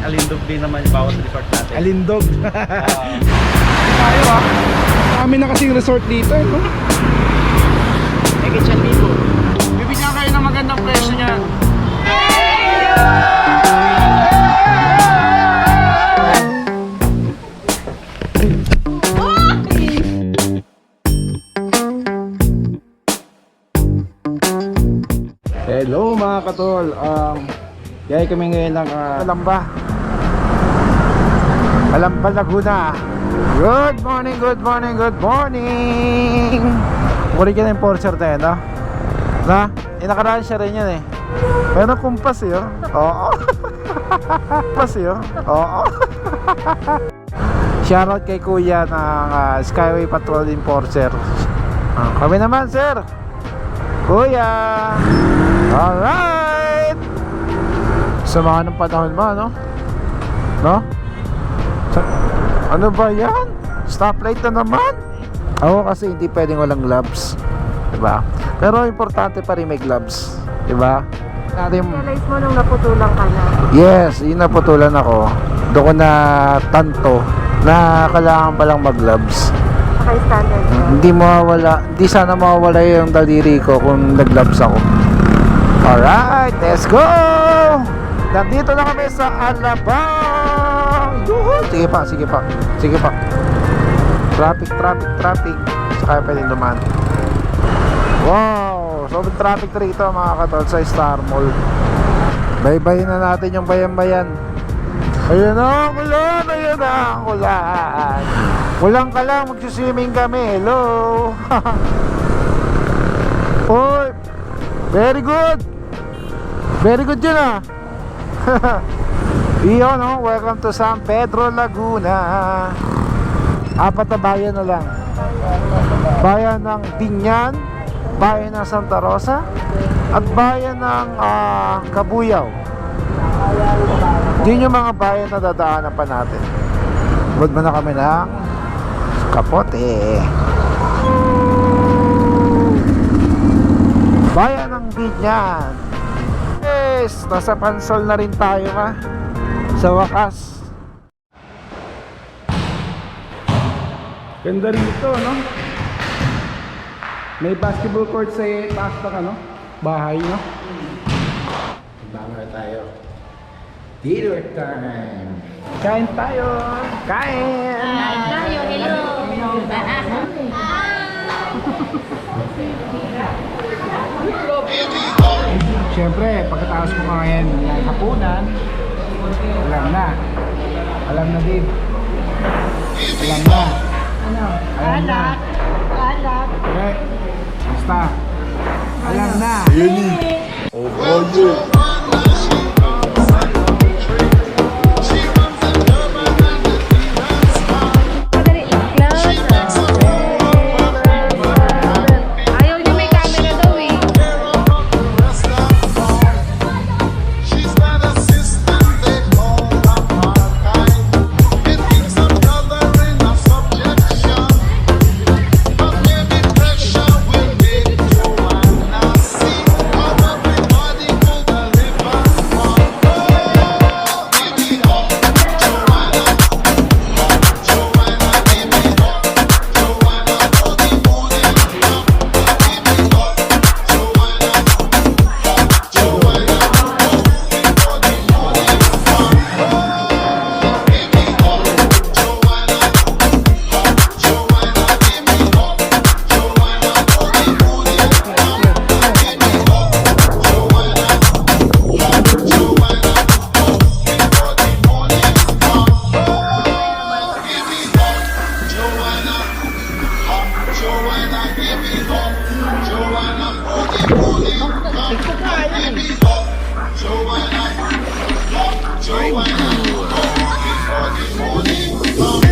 alindog din naman yung bawat resort natin. Alindog. Tayo Kami na kasing resort dito no? Ege siya libo. Bibigyan kayo ng magandang presyo niyan. Hello mga katol. Yay kami ngayon ng Kalamba, Laguna. Good morning, good morning, good morning. Kukunin ka na yung Porsche tayo, no? Na? Nakaraan siya rin yan eh. Pero kumpas yun. Oo. Kumpas yun. Oo. Shoutout kay kuya ng Skyway Patrol Enforcer. Kami naman, sir. Kuya. Alright. Samahan ng panahon mo, no? No? Ano ba yan? Stoplight na naman? Ako kasi hindi pwedeng walang gloves, diba? Pero importante pa rin may gloves, diba? Realize mo nung naputulan ka na? Yes, yung naputulan ako. Doon ko na tanto na kailangan palang mag-gloves. Naka-standard mo? Hindi mawawala, hindi sana mawawala yung daliri ko kung nag-gloves ako. Alright, let's go! Nandito na kami sa Alabang! Yuhu! Sige pa, sige pa, sige pa. Traffic. Saka pwedeng dumaan. Wow! Sobrang traffic rito mga katol sa Star Mall. Baybayin na natin yung bayan-bayan. Ayun na ang ulan! Ayun na ang ulan! Ulang ka lang, magsiswimming kami. Hello! Oy! Very good! Very good yun ah! Iyon no? Welcome to San Pedro, Laguna. Apat na bayan na lang. Bayan ng Binyan, bayan ng Santa Rosa, at bayan ng Kabuyaw. Yun yung mga bayan na dadaanan pa natin. Bud mo na kami ng Kapote. Bayan ng Binyan. Yes, nasa Pansol na rin tayo sa wakas. Ganda rito, no? May basketball court sa taas ng bahay, no? Banga tayo. Dinner time. Kain tayo. Kain. Kain tayo, hello. Siyempre, pagkatapos ko ngayon ng hapunan, alam na din. Alam na. Ano? Alam na. Alat. Okay. Basta. Alam na. Madali. Close. Ayaw niya may camera daw eh.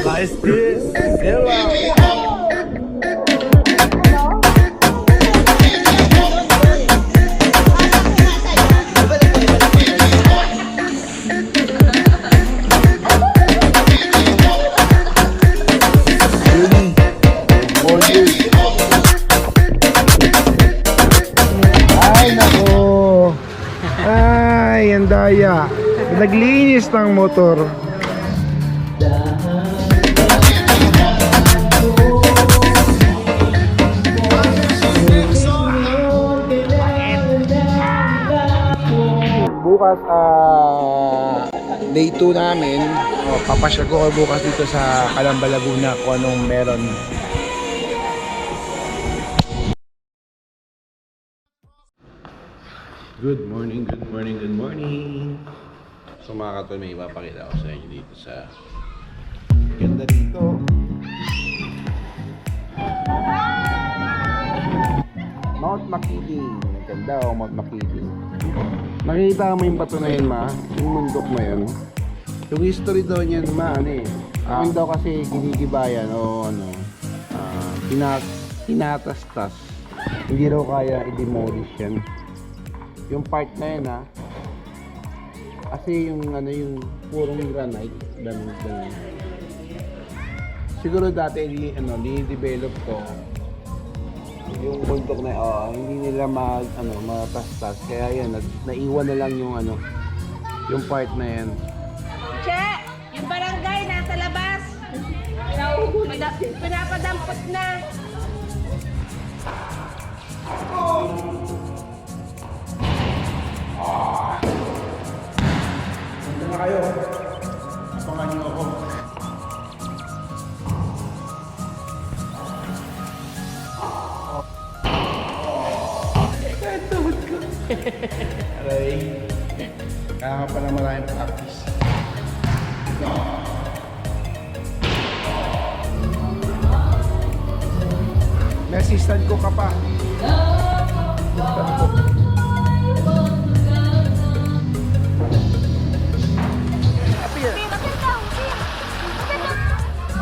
Nice this. Hello. Ay, ang daya. Naglinis ng motor. Bukas, day 2 namin. Papasyal ko bukas dito sa Calamba, Laguna kung anong meron. Good morning, good morning, good morning. So mga katol, may ipapakita ko sa inyo dito sa ganda dito. Mount Makiling. Ganda o Mount Makiling. Nakikita mo yung bato na yun, ma? Yung mundok na yun. Yung history daw niyan, ma, ano eh. Amin daw kasi ginigibayan o ano, tinatastas. Hindi raw kaya i-demolish yan. Yung part na yun, ha? Kasi yung ano, yung purong granite, ganun. Siguro dati ni-develop to. Yung bundok na hindi nila matastas. Kaya yan, naiwan na lang yung yung part na yan. Che, yung barangay nasa labas. Pinapadampot na. Punta na kayo. Abangan niyo ako. Aray. Kaya ka pala maraming practice. May assistant ko ka pa. Assistant ko.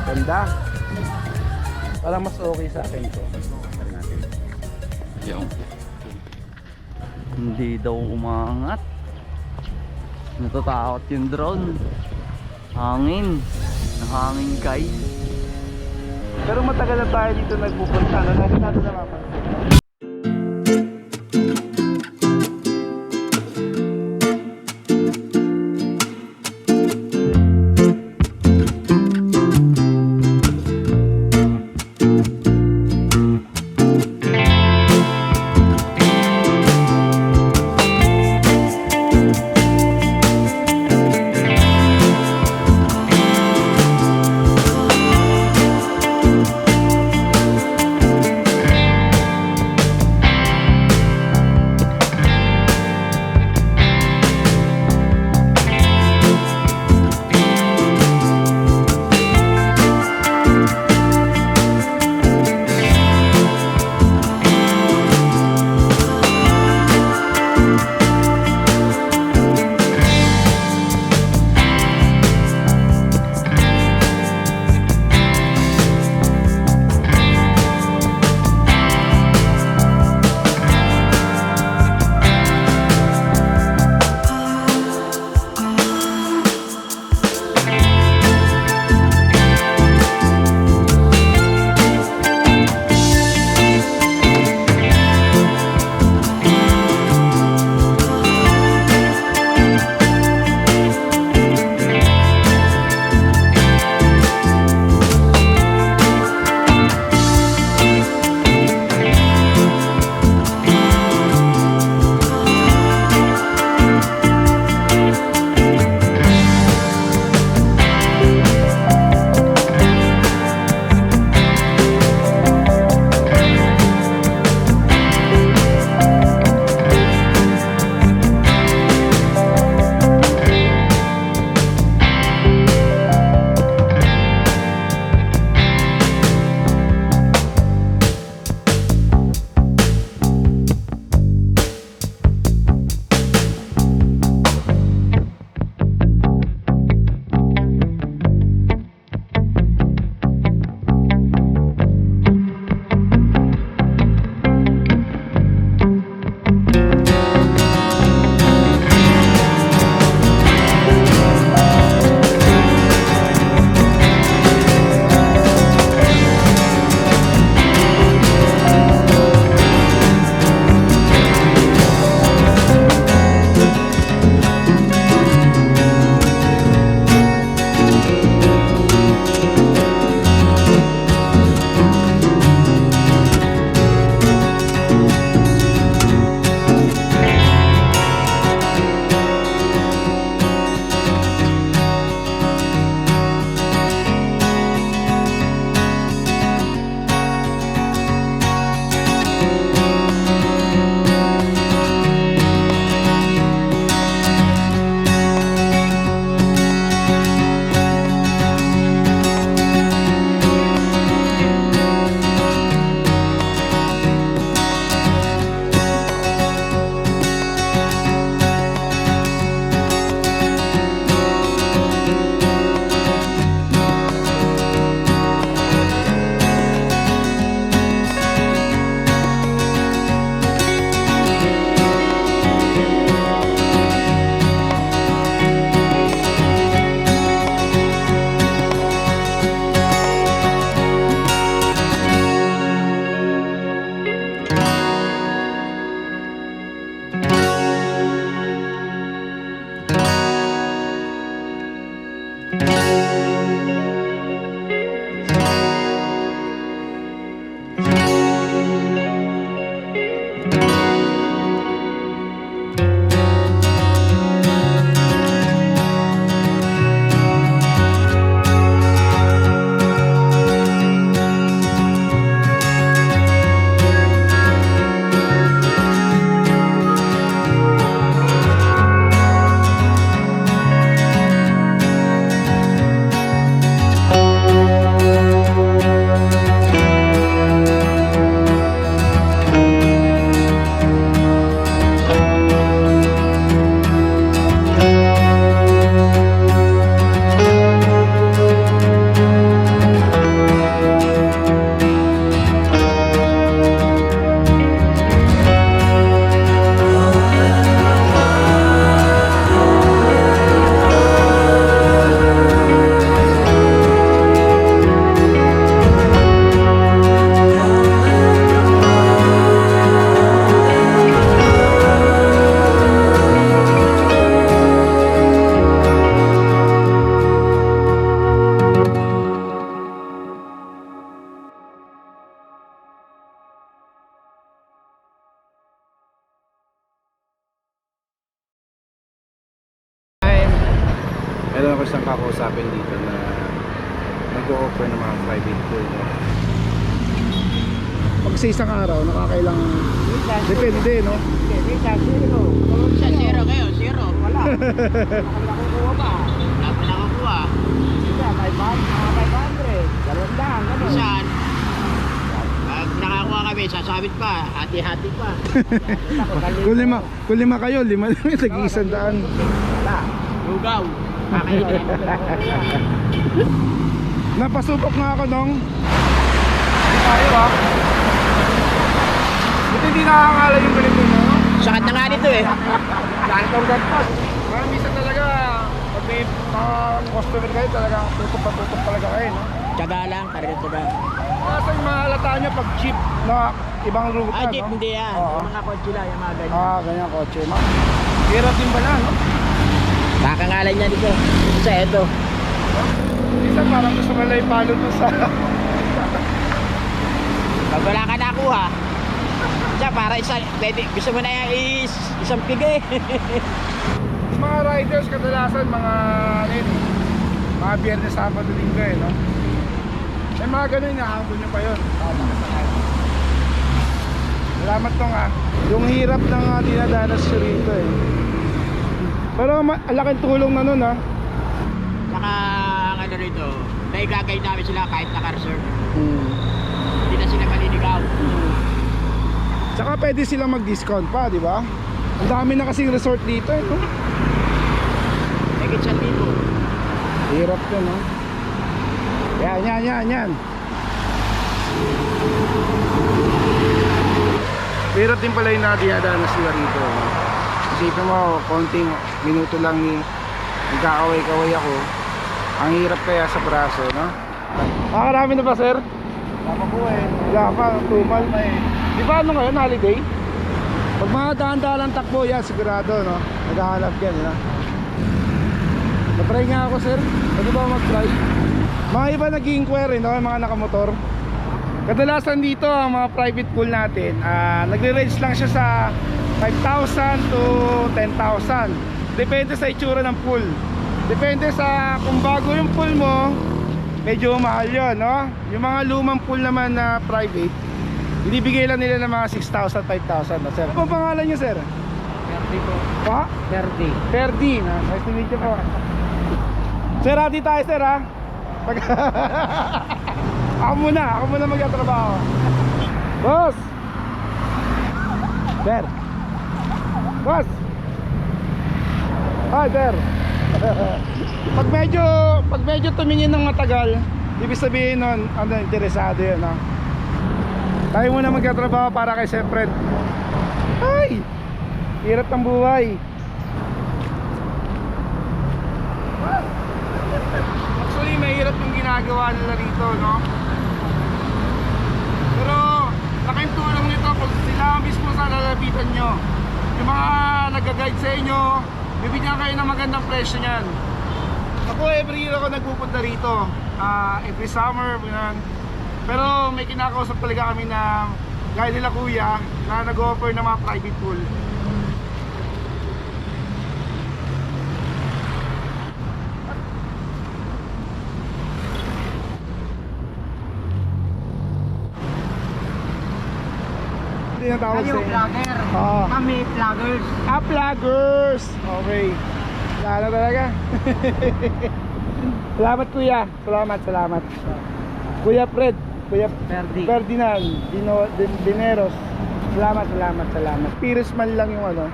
Ganda. Parang mas okay sa akin to. Try natin. Yung. Hindi daw umaangat. Natatakot yung drone. Hangin. Nahangin guys. Pero matagal na tayo dito nagpupunta. Lagi natin napapansin. Meron ako isang kakausapin dito na nag-o-offer ng mga private pool, no? Pag sa isang araw, nakakailang depende, no? Sa zero kayo, zero. Wala. Nakukuha ba? Nakukuha. Isa, 500. Dalawang daan. Saan? Pag nakakuha kami, sasabit pa. Hati-hati pa. Kung lima kayo, lima lang yung tag-100. Wala. Lugaw. Kakainin. Napasupok nga ako nung tayo ha. Buti hindi nakakala yung ganito, no? Sakat na nga nito eh. Saan itong gagpag? Parang minsan talaga, pag may customer kayo, talagang tutup talaga kayo, no? Tsaga lang, talaga tsaga. Kasi yung mahalata nyo pag jeep na ibang ruta, Ah, jeep no? hindi yan. Oo. Yung mga kotse lang, yung mga ganyan. Ganyan kotse, no? Hirap din pala, no? Kakangalan niya dito. Isa ito. Minsan parang gusto mo lang ipalo to sa... Pag wala ka nakuha, siya para isa, pwede, gusto mo na yung isang pigay. Yung mga riders kadalasan mga ano yun, mga Biyernes, Sabado, Linggo eh, no? May mga ganun, nahabol nyo pa yun. Salamat to nga. Yung hirap ng dinadanas siya rito eh. Pero ang laking tulong na nun ha. Saka, ang ano rito, naigagay namin sila kahit naka-reserve. Hindi na sila maliligaw. Tsaka pwede silang mag-discount pa, di ba? Ang dami na kasing resort dito eh, no? Higit sa libo. Hirap yun, no? Yan. Hirap din pala yung dinadanas sila rito, no? Isipin mo, konting minuto lang nagkaaway-kaway ako. Ang hirap kaya sa braso, no? Nakarami na ba, sir? Wala po eh. Wala pa, tumal na eh. Di ba ano ngayon, holiday? Pag mga daan-daan takbo, yan, sigurado, no? Naghahanap yan, no? Na-try nga ako, sir. Pwede ba mag-try? Mga iba nag-inquire, no? Yung mga nakamotor. Kadalasan dito, ang mga private pool natin, nagre-range lang siya sa 5,000 to 10,000. Depende sa itsura ng pool. Depende sa kung bago yung pool mo, medyo mahal yun, no? Yung mga lumang pool naman na private, binibigay lang nila ng mga 6,000, 5,000 na, sir. Ano ang pangalan nyo, sir? Ferdi po. Pa? Ferdi. Ferdi. Nice to meet you po. Sir, hati tayo, sir, ha? Ako muna magtatrabaho. Boss! Sir! Boss! Hi, sir! pag medyo tumingin ng matagal, ibig sabihin nun, interesado yun, no? Tayo muna magtatrabaho para kay Sir Fred. Ay! Hirap ng buhay. Actually, mahirap yung ginagawa nila rito, no? Pero, laking tulong nito pag sila mismo sa lalapitan nyo. Yung mga nag-guide sa inyo, bibigyan kayo ng magandang presyo niyan. Ako, every year ako nagpupunta rito. Every summer, ganun. Pero may kinakausap talaga kami na gaya nila kuya na nag-offer ng mga private pool. Hindi na tawag sa inyo. vlogger. Oo. Kami vloggers. Vloggers! Okay. Lalo talaga. Salamat kuya. Salamat. Kuya Fred. Kuya Ferdi. Ferdinand Dineros. Salamat. Piris man lang yung ano.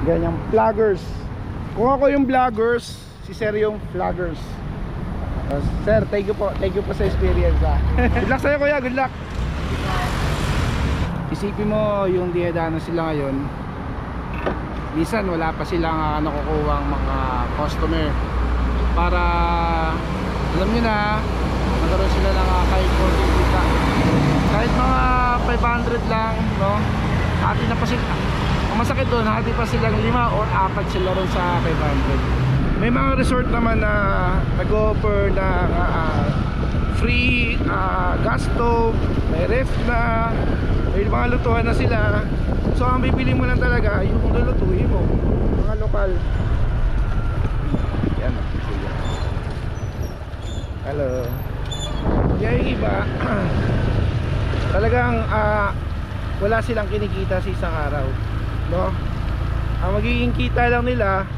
Ganyang vloggers. Kung ako yung vloggers, si Sir yung vloggers. Sir, thank you po sa experience, ha. Good luck sa'yo kuya, good luck. Isipin mo yung dinadanas sila ngayon, minsan wala pa silang nakukuha ang mga customer para alam nyo na magkaroon sila ng kahit konting kita, kahit mga 500 lang, no? Hati na pa sila. Ang masakit doon, hati pa silang 5 o 4 sila ron sa 500. May mga resort naman na nag-offer na free gas stove, may ref na, may mga lutuan na sila. So ang bibili mo lang talaga yung lulutuin mo, mga lokal. Yan, Hello. Yung iba, talagang wala silang kinikita sa isang araw, no? Ang magiging kita lang nila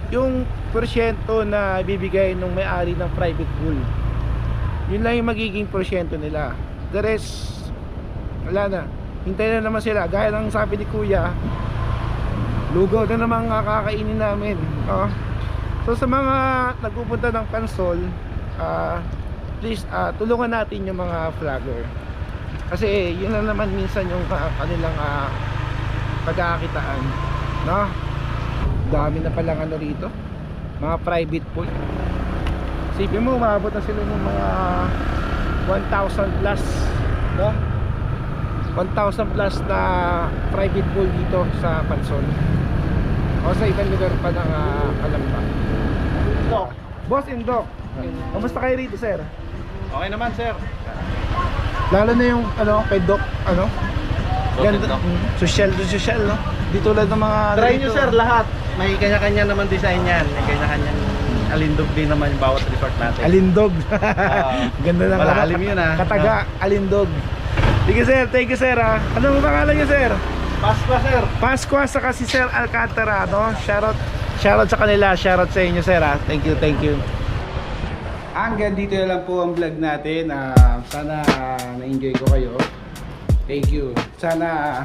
yung porsyento na ibibigay nung may-ari ng private pool. Yun lang yung magiging porsyento nila. The rest, wala na. Hintayin na naman sila. Gaya ng sabi ni Kuya, lugaw na naman kakainin namin, no? So sa mga nagpupunta ng Pansol, please tulungan natin yung mga vlogger. Kasi yun lang naman minsan yung kanilang pagkakakitaan, no? Dami na palang ano rito, mga private pool. Isipin mo, umabot na sila ng mga 1,000 plus, no? 1,000 plus na private pool dito sa Pansol o sa ibang lugar pa ng Kalamba. Boss Indok, kamusta kayo rito, sir? Okay naman, sir. Lalo na yung kay Doc, ganda, social to social, no? Di tulad ng mga Try dito. nyo, sir, lahat. May kanya-kanya naman design yan. May kanya-kanyang alindog din naman yung bawat resort natin. Alindog. Ganda ng malalim yun, Kataga, Alindog. Sige, sir, thank you, sir, Anong pangalan niyo, sir? Pasqua, sir. Pasqua saka si Sir Alcantara, no? Shoutout sa kanila, shoutout sa inyo, sir, Thank you, thank you. Hanggang dito na lang po ang vlog natin. Sana na-enjoy ko kayo. Thank you. Sana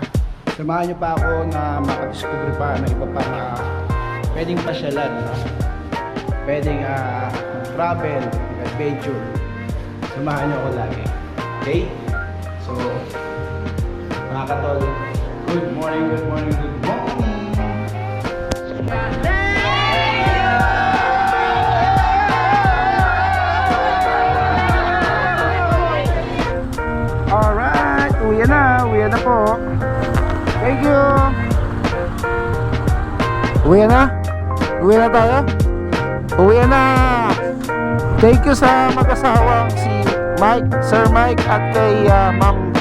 samahan niyo pa ako na makadiscover pa ng iba pang pwedeng pasyalan, no? Pwedeng travel, adventure. Samahan niyo ako lagi. Okay? So, mga katol, good morning, good morning, good morning. Alright, uwi na po. Thank you. Uwi na tayo. Uwi na. Thank you sa mag-asawang si Mike, Sir Mike at kay Ma'am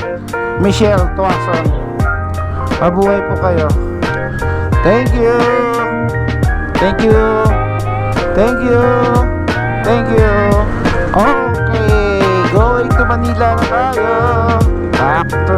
Michelle Tuason. Mabuhay po kayo. Thank you. Thank you. Thank you. Thank you. Okay, going to Manila na tayo. Back to